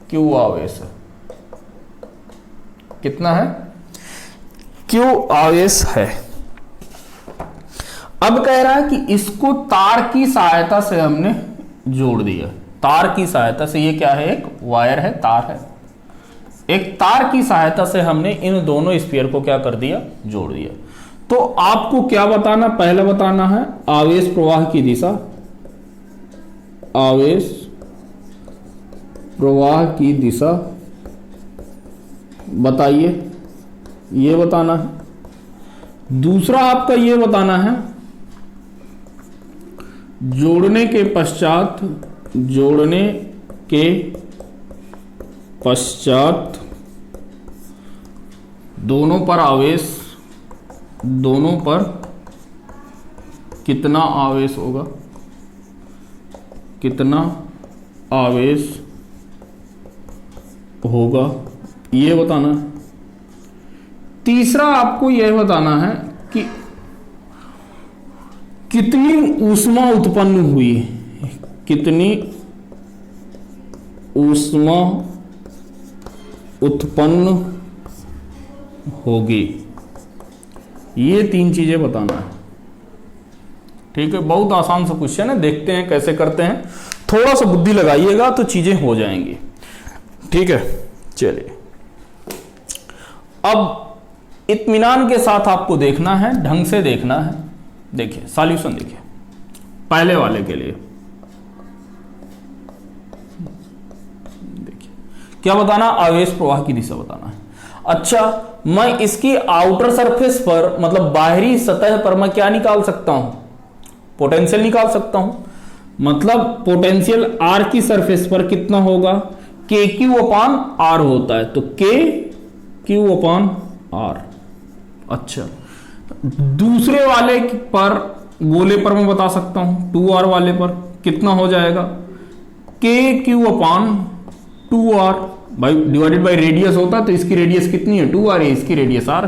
S1: Q आवेश है। कितना है, Q आवेश है। अब कह रहा है कि इसको तार की सहायता से हमने जोड़ दिया। तार की सहायता से, ये क्या है, एक वायर है, तार है, एक तार की सहायता से हमने इन दोनों स्फीयर को क्या कर दिया, जोड़ दिया। तो आपको क्या बताना, पहले बताना है आवेश प्रवाह की दिशा, आवेश प्रवाह की दिशा बताइए, ये बताना है। दूसरा आपका ये बताना है जोड़ने के पश्चात, जोड़ने के पश्चात दोनों पर आवेश, दोनों पर कितना आवेश होगा, कितना आवेश होगा, ये बताना है। तीसरा आपको यह बताना है कि कितनी ऊष्मा उत्पन्न हुई, कितनी ऊष्मा उत्पन्न होगी, ये तीन चीजें बताना है। ठीक है, बहुत आसान सा क्वेश्चन है, देखते हैं कैसे करते हैं। थोड़ा सा बुद्धि लगाइएगा तो चीजें हो जाएंगी। ठीक है, चलिए, अब इत्मीनान के साथ आपको देखना है, ढंग से देखना है। देखिए सॉल्यूशन, देखिए पहले वाले के लिए देखिए क्या बताना, आवेश प्रवाह की दिशा बताना है। अच्छा, मैं इसकी आउटर सरफेस पर, मतलब बाहरी सतह पर मैं क्या निकाल सकता हूं, पोटेंशियल निकाल सकता हूं। मतलब पोटेंशियल आर की सरफेस पर कितना होगा, के क्यू अपान आर होता है, तो के क्यू अपान आर। अच्छा, दूसरे वाले पर, गोले पर मैं बता सकता हूं, 2r वाले पर कितना हो जाएगा, के क्यू अपान 2r भाई डिवाइडेड बाई रेडियस होता है, तो इसकी रेडियस कितनी है 2r है, इसकी रेडियस r।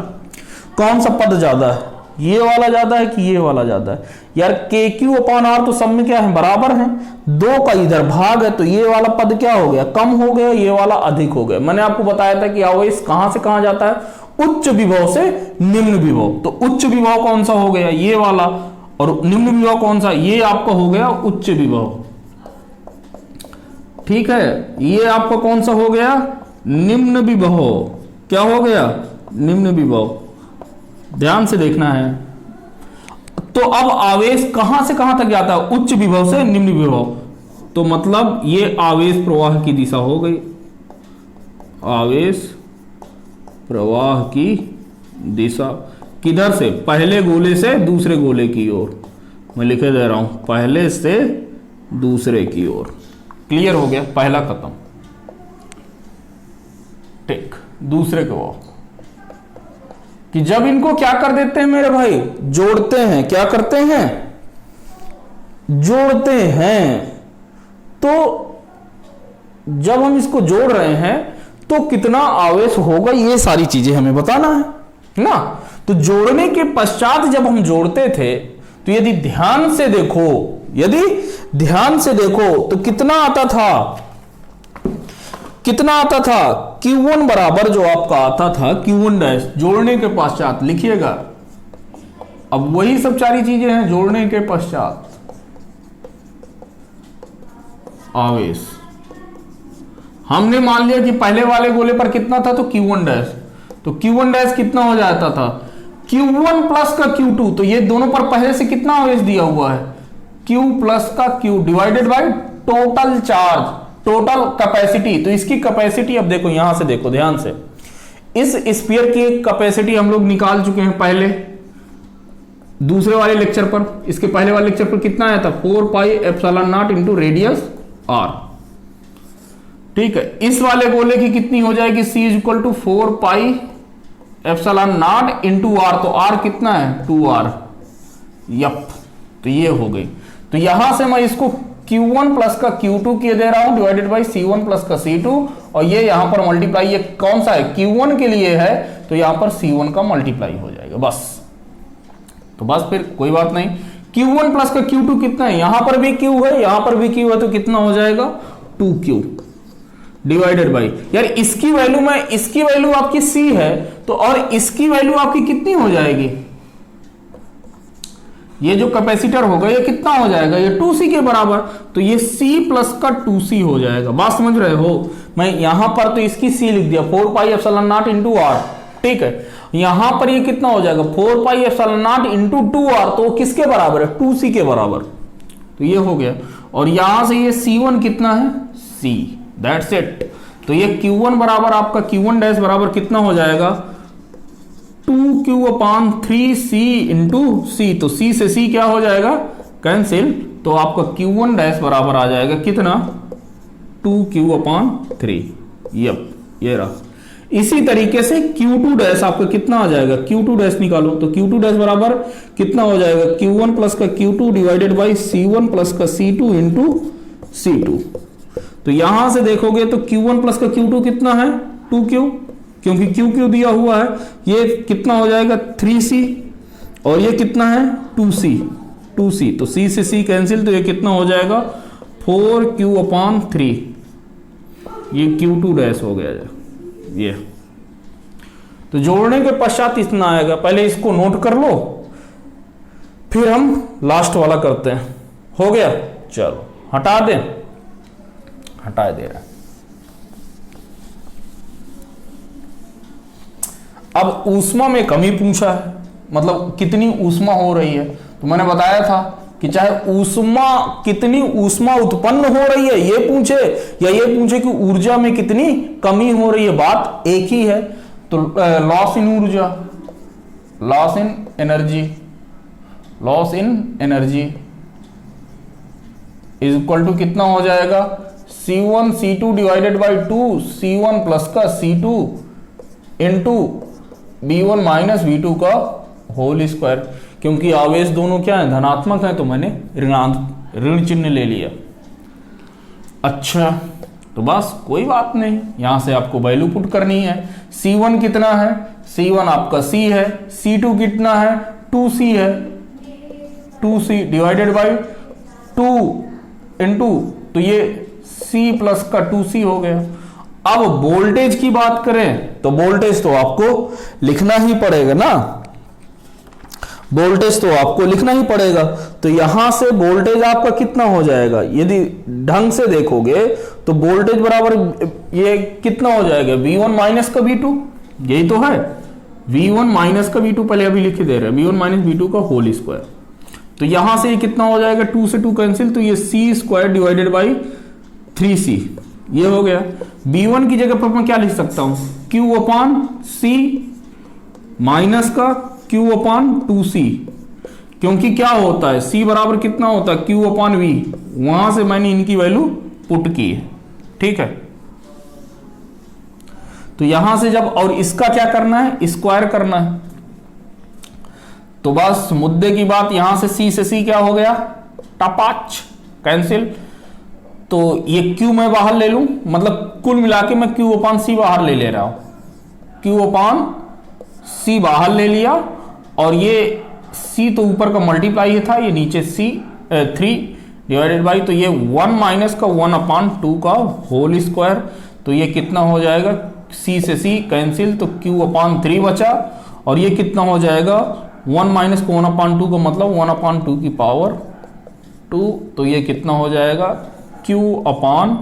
S1: कौन सा पद ज्यादा है, ये वाला ज्यादा है कि ये वाला ज्यादा है यार, के क्यू अपान आर तो सब में क्या है, बराबर है, दो का इधर भाग है, तो ये वाला पद क्या हो गया, कम हो गया, ये वाला अधिक हो गया। मैंने आपको बताया था कि आवेश कहां से कहां जाता है, उच्च विभव से निम्न विभव, तो उच्च विभव कौन सा हो गया, ये वाला, और निम्न विभव कौन सा, ये आपका हो गया उच्च विभव। ठीक है, ये आपका कौन सा हो गया, निम्न विभव। क्या हो गया, निम्न विभव। ध्यान से देखना है। तो अब आवेश कहां से कहां तक जाता है, उच्च विभव से निम्न विभव, तो मतलब ये आवेश प्रवाह की दिशा हो गई, आवेश प्रवाह की दिशा किधर से, पहले गोले से दूसरे गोले की ओर। मैं लिखे दे रहा हूं, पहले से दूसरे की ओर। क्लियर हो गया, पहला खत्म। ठीक, दूसरे को कि जब इनको क्या कर देते हैं मेरे भाई, जोड़ते हैं, क्या करते हैं, जोड़ते हैं। तो जब हम इसको जोड़ रहे हैं तो कितना आवेश होगा, ये सारी चीजें हमें बताना है ना। तो जोड़ने के पश्चात जब हम जोड़ते थे, तो यदि ध्यान से देखो, यदि ध्यान से देखो तो कितना आता था, कितना आता था, Q1 बराबर जो आपका आता था Q1 डैश, जोड़ने के पश्चात लिखिएगा। अब वही सब सारी चीजें हैं, जोड़ने के पश्चात आवेश। हमने मान लिया कि पहले वाले गोले पर कितना था, तो Q1 डैश, तो Q1 डैश कितना हो जाता था, Q1 प्लस का Q2, तो ये दोनों पर पहले से कितना आवेश दिया हुआ है, Q प्लस का Q divided by total charge, total capacity. तो इसकी कैपेसिटी अब देखो, यहां से देखो ध्यान से, इस स्फीयर की कैपेसिटी हम लोग निकाल चुके हैं पहले दूसरे वाले लेक्चर पर। इसके पहले वाले लेक्चर पर कितना आया था, 4 pi epsilon not into radius r। ठीक है, इस वाले गोले की कितनी हो जाएगी, c is equal to 4 pi epsilon not into r, तो r कितना है 2r। यप, तो ये हो गई। तो यहां से मैं इसको Q1 प्लस का Q2 किए दे रहा हूं डिवाइडेड बाई C1 प्लस का C2, और ये यहां पर मल्टीप्लाई, ये कौन सा है, Q1 के लिए है, तो यहां पर C1 का मल्टीप्लाई हो जाएगा बस। तो बस फिर कोई बात नहीं, Q1 प्लस का Q2 कितना है, यहां पर भी Q है, यहां पर भी Q है, तो कितना हो जाएगा 2Q डिवाइडेड बाई, यार इसकी वैल्यू में, इसकी वैल्यू आपकी C है, तो और इसकी वैल्यू आपकी कितनी हो जाएगी, ये जो कैपेसिटर होगा ये कितना हो जाएगा, ये 2C के बराबर, तो ये C प्लस का 2C हो जाएगा। बात समझ रहे हो, मैं यहां पर तो इसकी C लिख दिया 4 pi epsilon not into r। ठीक है, यहां पर ये कितना हो जाएगा 4 pi epsilon not into 2r, तो किसके बराबर है 2C के बराबर, तो ये हो गया। और यहां से ये C1 कितना है C, दैट्स इट। तो ये Q1 बराबर आपका Q1 डैश बराबर कितना हो जाएगा 2Q अपान 3C इंटू C, तो C से C क्या हो जाएगा कैंसिल, तो आपका Q1 डैश बराबर आ जाएगा कितना 2Q अपान 3। यप, ये रहा। इसी तरीके से Q2 डैश आपका कितना आ जाएगा, Q2 डैश निकालो, तो Q2 डैश बराबर कितना हो जाएगा Q1 प्लस का Q2 divided by C1 plus का C2 इंटू C2। तो यहां से देखोगे तो Q1 प्लस का Q2 कितना है 2Q, क्योंकि Q दिया हुआ है, ये कितना हो जाएगा 3C, और ये कितना है 2C, तो C से C कैंसिल, तो ये कितना हो जाएगा 4Q अपान 3, ये Q2 डैश हो गया ये। तो जोड़ने के पश्चात इतना आएगा, पहले इसको नोट कर लो, फिर हम लास्ट वाला करते हैं। हो गया, चलो हटा दें, हटा दे रहा है। अब ऊष्मा में कमी पूछा है, मतलब कितनी ऊष्मा हो रही है, तो मैंने बताया था कि चाहे ऊष्मा, कितनी ऊष्मा उत्पन्न हो रही है ये पूछे, या ये पूछे कि ऊर्जा में कितनी कमी हो रही है, बात एक ही है। तो लॉस इन ऊर्जा, loss in energy, loss in energy, is equal to कितना हो जाएगा, C1 C2 divided by 2 C1 plus का C2 into B1 minus B2 का होल स्क्वायर। क्योंकि आवेश दोनों क्या है, धनात्मक है, तो मैंने ऋण चिन्ह ले लिया। अच्छा, तो बस कोई बात नहीं, यहां से आपको वैल्यू पुट करनी है। C1 कितना है, C1 आपका C है, C2 कितना है, 2C है, 2C डिवाइडेड बाई 2 इंटू, तो ये C प्लस का 2C हो गया। अब वोल्टेज की बात करें तो वोल्टेज तो आपको लिखना ही पड़ेगा ना, वोल्टेज तो आपको लिखना ही पड़ेगा। तो यहां से वोल्टेज आपका कितना हो जाएगा, यदि ढंग से देखोगे तो वोल्टेज बराबर ये कितना हो जाएगा, V1 माइनस का V2, यही तो है, V1 माइनस का V2, पहले अभी लिख के दे रहे हैं, V1 माइनस V2 का होल स्क्वायर। तो यहां से ये कितना हो जाएगा, 2 से 2 कैंसिल, तो ये C square divided by 3C, ये हो गया। V1 की जगह पर मैं क्या लिख सकता हूं, Q अपान C माइनस का Q अपान 2C, क्योंकि क्या होता है, C बराबर कितना होता है, Q अपान V, वहां से मैंने इनकी वैल्यू पुट की है, ठीक है। तो यहां से जब, और इसका क्या करना है, स्क्वायर करना है, तो बस मुद्दे की बात, यहां से C से C क्या हो गया, टपाच कैंसिल, तो ये Q मैं बाहर ले लूं, मतलब कुल मिला के मैं Q अपान C बाहर ले रहा हूं, Q अपान C बाहर ले लिया, और ये C तो ऊपर का मल्टीप्लाई था, ये नीचे C 3 डिवाइडेड बाई, तो ये 1 माइनस का 1 अपान 2 का होल स्क्वायर, तो ये कितना हो जाएगा, C से C कैंसिल, तो Q अपान 3 बचा, और ये कितना हो जाएगा, 1 माइनस का 1 अपान 2 का मतलब 1 अपान 2 की पावर 2, तो ये कितना हो जाएगा, Q अपान,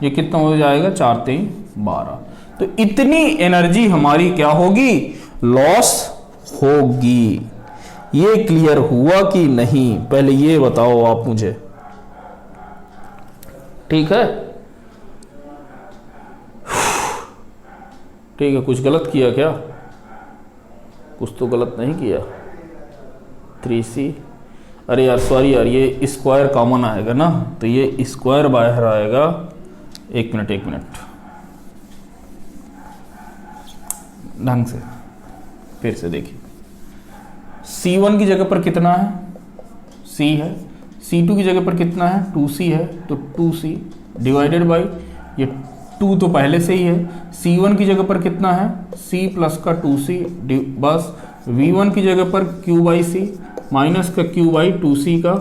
S1: ये कितना हो जाएगा, 4 3 12। तो इतनी एनर्जी हमारी क्या होगी, लॉस होगी। ये क्लियर हुआ कि नहीं, पहले ये बताओ आप मुझे, ठीक है। ठीक है, कुछ गलत किया क्या, कुछ तो गलत नहीं किया, 3C, अरे यार सॉरी यार, ये स्क्वायर कॉमन आएगा ना, तो ये स्क्वायर बाहर आएगा, एक मिनट ढंग से फिर से देखिए, C1 की जगह पर कितना है, C है, C2 की जगह पर कितना है, 2C है, तो 2C डिवाइडेड बाई, ये 2 तो पहले से ही है, C1 की जगह पर कितना है, C प्लस का 2C, बस V1 की जगह पर Q बाई C माइनस का Q बाई 2C का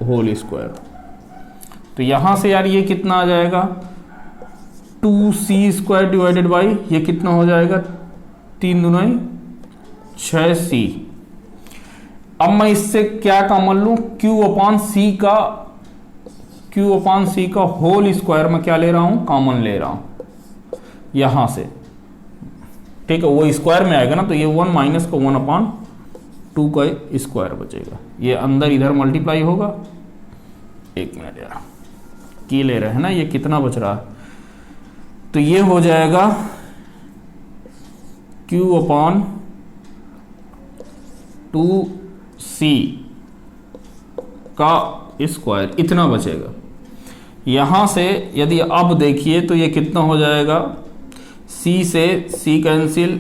S1: होल स्क्वायर। तो यहां से यार ये कितना आ जाएगा, 2C स्क्वायर डिवाइडेड बाई, ये कितना हो जाएगा, 3 दूना 6C। अब मैं इससे क्या कॉमन लूं, Q अपान C का होल स्क्वायर में क्या ले रहा हूं, कॉमन ले रहा हूं यहां से, ठीक है, वो स्क्वायर में आएगा ना, तो ये 1 माइनस का 1 अपान 2 का स्क्वायर बचेगा, ये अंदर इधर मल्टीप्लाई होगा। एक मिनट यार, की ले रहे हैं ना, ये कितना बच रहा है, तो ये हो जाएगा Q अपान 2C का स्क्वायर, इतना बचेगा। यहां से यदि अब देखिए तो ये कितना हो जाएगा, C से C कैंसिल,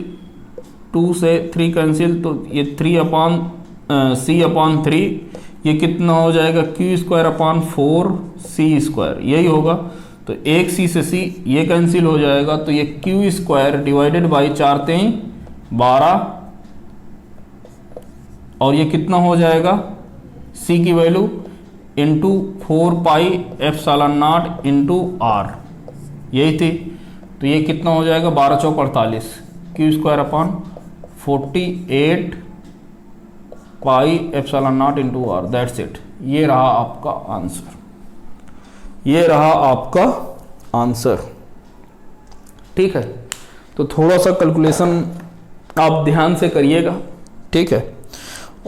S1: 2 से 3 कैंसिल, तो ये 3 अपान C अपान 3, ये कितना हो जाएगा, Q square upon 4C square, यही होगा। तो एक C से C ये कैंसिल हो जाएगा, तो ये Q स्क्वायर डिवाइडेड बाई 4 3 12, और ये कितना हो जाएगा, C की value into 4 pi epsilon not into R, यही थी। तो ये कितना हो जाएगा, 12 चौक 48, Q square upon 48 pi epsilon not into R, that's it. ये रहा आपका आंसर, ये रहा आपका आंसर, ठीक है। तो थोड़ा सा कैलकुलेशन आप ध्यान से करिएगा, ठीक है।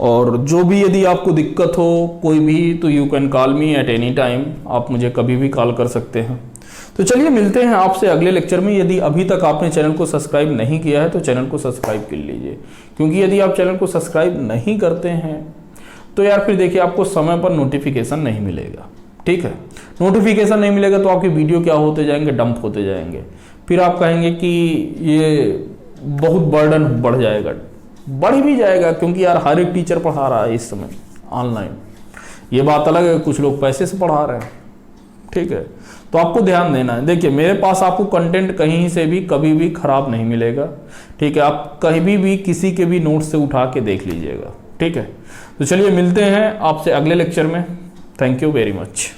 S1: और जो भी यदि आपको दिक्कत हो कोई भी, तो you can call me at any time, आप मुझे कभी भी कॉल कर सकते हैं। तो चलिए मिलते हैं आपसे अगले लेक्चर में। यदि अभी तक आपने चैनल को सब्सक्राइब नहीं किया है तो चैनल को सब्सक्राइब कर लीजिए, क्योंकि यदि आप चैनल को सब्सक्राइब नहीं करते हैं तो यार फिर देखिए आपको समय पर नोटिफिकेशन नहीं मिलेगा। ठीक है। नोटिफिकेशन नहीं मिलेगा तो आपके वीडियो क्या होते जाएंगे, डंप होते जाएंगे। फिर आप कहेंगे कि ये बहुत बर्डन बढ़ जाएगा, बढ़ भी जाएगा, क्योंकि यार हर एक टीचर पढ़ा रहा है इस समय ऑनलाइन। ये बात अलग है कुछ लोग पैसे से पढ़ा रहे हैं, ठीक है। तो आपको ध्यान देना है। देखिए मेरे पास आपको कंटेंट कहीं से भी कभी भी खराब नहीं मिलेगा, ठीक है। आप कहीं भी किसी के भी नोट से उठा के देख लीजिएगा, ठीक है। तो चलिए मिलते हैं आपसे अगले लेक्चर में। Thank you very much.